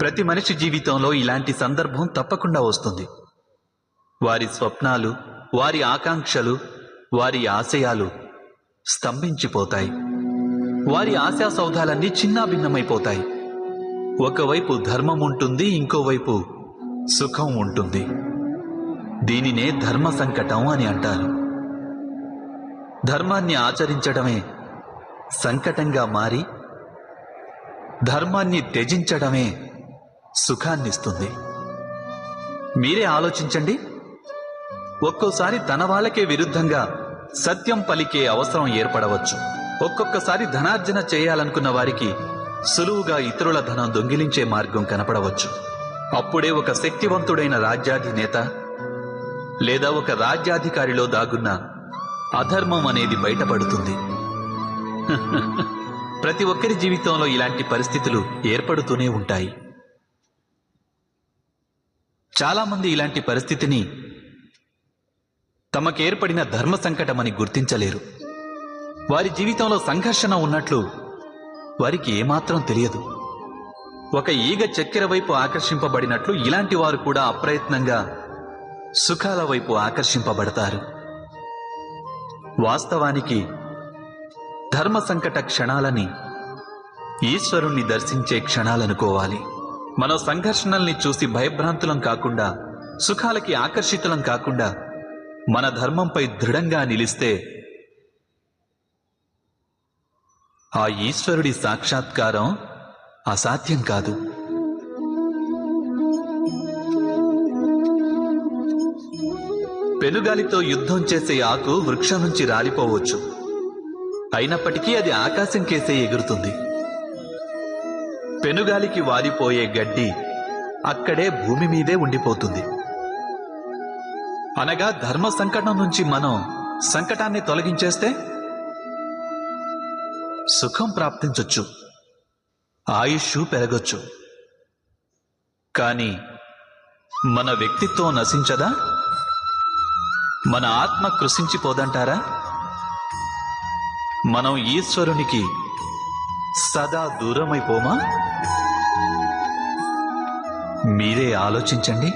ప్రతి మనిషి జీవితంలో ఇలాంటి సందర్భం తప్పకుండా వస్తుంది. వారి స్వప్నాలు, వారి ఆకాంక్షలు, వారి ఆశయాలు స్తంభించిపోతాయి. వారి ఆశా సౌధాలన్నీ చిన్నాభిన్నమైపోతాయి. ఒకవైపు ధర్మం ఉంటుంది, ఇంకోవైపు సుఖం ఉంటుంది. దీనినే ధర్మ సంకటం అని అంటారు. ధర్మాన్ని ఆచరించడమే సంకటంగా మారి ధర్మాన్ని త్యజించడమే సుఖాన్నిస్తుంది. మీరే ఆలోచించండి. ఒక్కోసారి తన వాళ్ళకే విరుద్ధంగా సత్యం పలికే అవసరం ఏర్పడవచ్చు. ఒక్కొక్కసారి ధనార్జన చేయాలనుకున్న వారికి సులువుగా ఇతరుల ధనం దొంగిలించే మార్గం కనపడవచ్చు. అప్పుడే ఒక శక్తివంతుడైన రాజ్యాధినేత లేదా ఒక రాజ్యాధికారిలో దాగున్న అధర్మం అనేది బయటపడుతుంది. ప్రతి ఒక్కరి జీవితంలో ఇలాంటి పరిస్థితులు ఏర్పడుతూనే ఉంటాయి. చాలామంది ఇలాంటి పరిస్థితిని తమకేర్పడిన ధర్మ సంకటమని గుర్తించలేరు. వారి జీవితంలో సంఘర్షణ ఉన్నట్లు వారికి ఏమాత్రం తెలియదు. ఒక ఈగ చక్కెర వైపు ఆకర్షింపబడినట్లు ఇలాంటి వారు కూడా అప్రయత్నంగా సుఖాల వైపు ఆకర్షింపబడతారు. వాస్తవానికి ధర్మ సంకట క్షణాలని ఈశ్వరుణ్ణి దర్శించే క్షణాలనుకోవాలి. మనం సంఘర్షణల్ని చూసి భయభ్రాంతులం కాకుండా, సుఖాలకి ఆకర్షితులం కాకుండా మన ధర్మంపై దృఢంగా నిలిస్తే ఆ ఈశ్వరుడి సాక్షాత్కారం అసాధ్యం కాదు. పెనుగాలితో యుద్ధం చేసే ఆకు వృక్షం నుంచి రాలిపోవచ్చు, అయినప్పటికీ అది ఆకాశం కేసే ఎగురుతుంది. పెనుగాలికి వాలిపోయే గడ్డి అక్కడే భూమి మీదే ఉండిపోతుంది. అనగా ధర్మ సంకటం నుంచి మనం సంకటాన్ని తొలగించేస్తే సుఖం ప్రాప్తించొచ్చు, ఆయుష్ పెరగొచ్చు. కానీ మన వ్యక్తిత్వం నశించదా? మన ఆత్మ కృషించిపోదంటారా? మనం ఈశ్వరునికి సదా దూరమైపోమా? మీరే ఆలోచించండి.